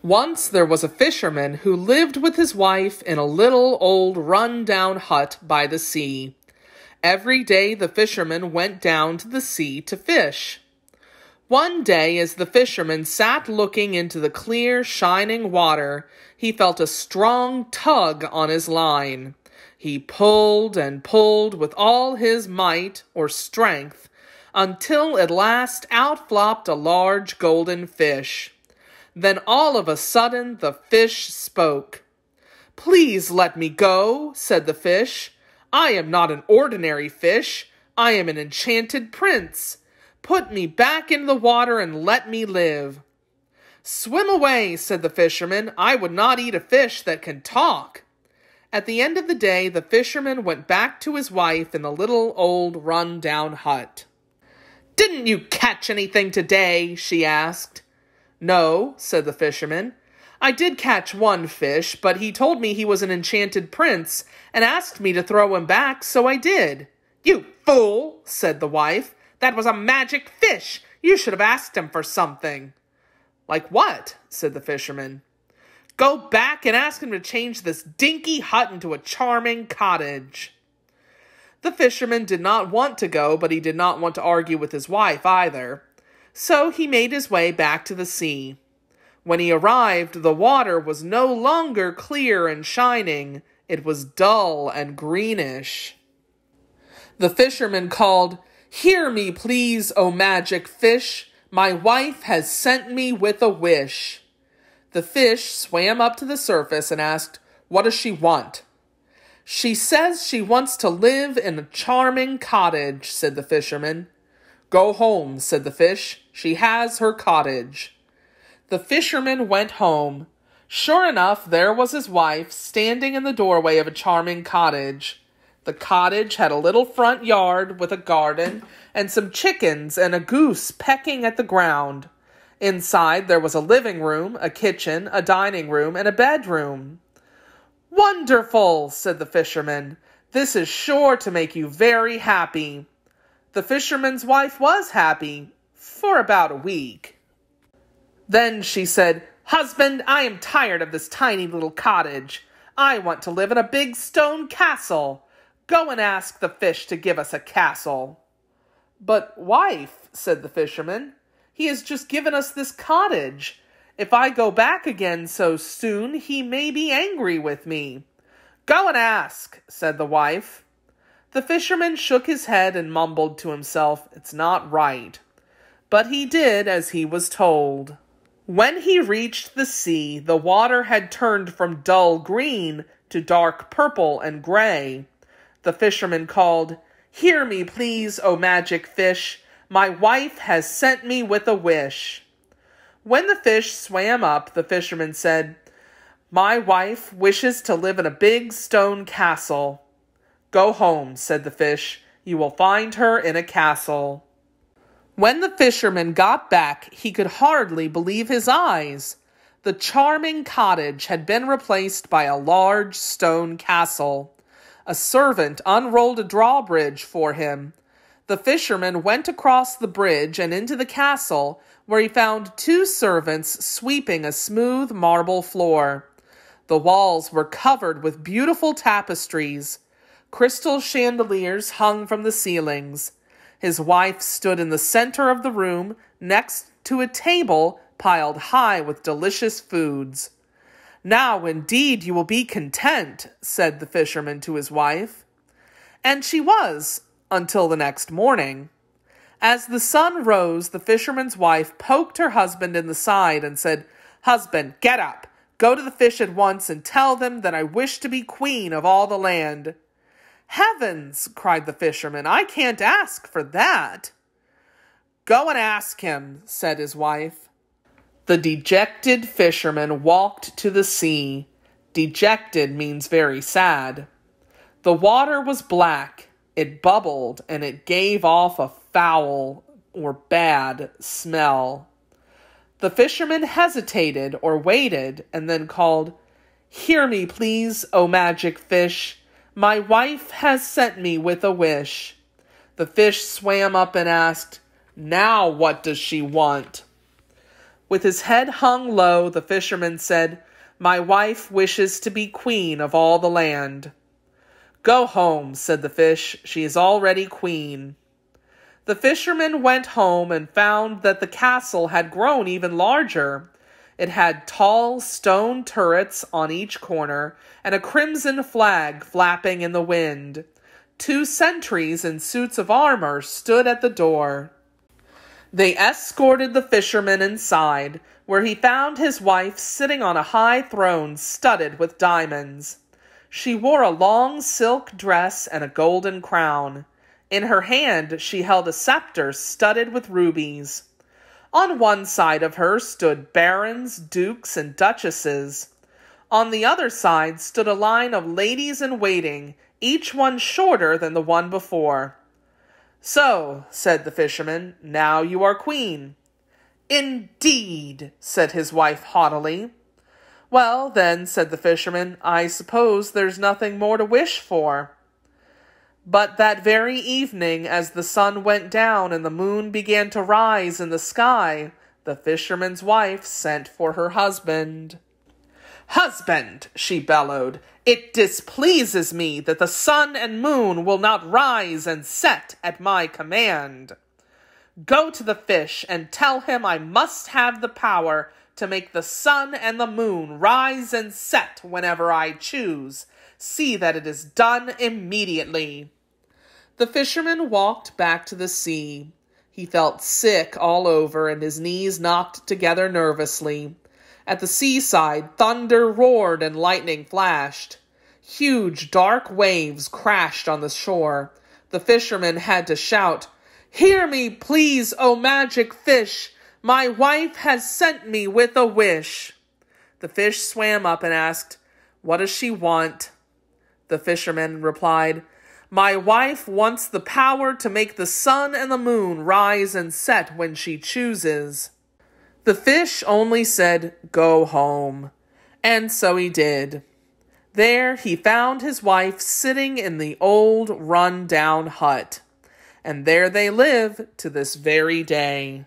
Once there was a fisherman who lived with his wife in a little old run-down hut by the sea. Every day the fisherman went down to the sea to fish. One day, as the fisherman sat looking into the clear, shining water, he felt a strong tug on his line. He pulled and pulled with all his might or strength, until at last out flopped a large golden fish. Then all of a sudden the fish spoke. "Please let me go," said the fish. "I am not an ordinary fish. I am an enchanted prince. Put me back in the water and let me live." "Swim away," said the fisherman. "I would not eat a fish that can talk." At the end of the day, the fisherman went back to his wife in the little old run-down hut. "Didn't you catch anything today?" she asked. "No," said the fisherman. "I did catch one fish, but he told me he was an enchanted prince and asked me to throw him back, so I did." "You fool," said the wife. "That was a magic fish. You should have asked him for something." "Like what?" said the fisherman. "Go back and ask him to change this dinky hut into a charming cottage." The fisherman did not want to go, but he did not want to argue with his wife either. So he made his way back to the sea. When he arrived, the water was no longer clear and shining. It was dull and greenish. The fisherman called, "Hear me, please, O magic fish. My wife has sent me with a wish." The fish swam up to the surface and asked, "What does she want?" "She says she wants to live in a charming cottage," said the fisherman. "Go home," said the fish. "She has her cottage." The fisherman went home. Sure enough, there was his wife standing in the doorway of a charming cottage. The cottage had a little front yard with a garden and some chickens and a goose pecking at the ground. Inside there was a living room, a kitchen, a dining room, and a bedroom. "Wonderful," said the fisherman. "This is sure to make you very happy." The fisherman's wife was happy for about a week. Then she said, "Husband, I am tired of this tiny little cottage. I want to live in a big stone castle. Go and ask the fish to give us a castle." "But, wife," said the fisherman, "he has just given us this cottage. If I go back again so soon, he may be angry with me." "Go and ask," said the wife. The fisherman shook his head and mumbled to himself, "It's not right." But he did as he was told. When he reached the sea, the water had turned from dull green to dark purple and gray. The fisherman called, "Hear me, please, O magic fish. My wife has sent me with a wish." When the fish swam up, the fisherman said, "My wife wishes to live in a big stone castle." "Go home," said the fish. "You will find her in a castle." When the fisherman got back, he could hardly believe his eyes. The charming cottage had been replaced by a large stone castle. A servant unrolled a drawbridge for him. The fisherman went across the bridge and into the castle, where he found two servants sweeping a smooth marble floor. The walls were covered with beautiful tapestries. Crystal chandeliers hung from the ceilings. His wife stood in the center of the room, next to a table piled high with delicious foods. "Now indeed you will be content," said the fisherman to his wife. And she was, until the next morning. As the sun rose, the fisherman's wife poked her husband in the side and said, "Husband, get up. Go to the fish at once and tell them that I wish to be queen of all the land." "Heavens!" cried the fisherman. "I can't ask for that." "Go and ask him," said his wife. The dejected fisherman walked to the sea. Dejected means very sad. The water was black. It bubbled, and it gave off a foul or bad smell. The fisherman hesitated or waited, and then called, "Hear me, please, O magic fish. My wife has sent me with a wish." The fish swam up and asked, "Now what does she want?" With his head hung low, the fisherman said, "My wife wishes to be queen of all the land." "Go home," said the fish. "She is already queen." The fisherman went home and found that the castle had grown even larger. It had tall stone turrets on each corner and a crimson flag flapping in the wind. 2 sentries in suits of armor stood at the door. They escorted the fisherman inside, where he found his wife sitting on a high throne studded with diamonds. She wore a long silk dress and a golden crown. In her hand she held a scepter studded with rubies. On one side of her stood barons, dukes, and duchesses. On the other side stood a line of ladies-in-waiting, each one shorter than the one before. "So," said the fisherman, "now you are queen." "Indeed," said his wife haughtily. "Well, then," said the fisherman, "I suppose there's nothing more to wish for." But that very evening, as the sun went down and the moon began to rise in the sky, the fisherman's wife sent for her husband. "Husband," she bellowed, "it displeases me that the sun and moon will not rise and set at my command. Go to the fish and tell him I must have the power to make the sun and the moon rise and set whenever I choose. See that it is done immediately." The fisherman walked back to the sea. He felt sick all over and his knees knocked together nervously. At the seaside, thunder roared and lightning flashed. Huge dark waves crashed on the shore. The fisherman had to shout, "Hear me, please, O magic fish! My wife has sent me with a wish." The fish swam up and asked, "What does she want?" The fisherman replied, "My wife wants the power to make the sun and the moon rise and set when she chooses." The fish only said, "Go home." And so he did. There he found his wife sitting in the old run-down hut. And there they live to this very day.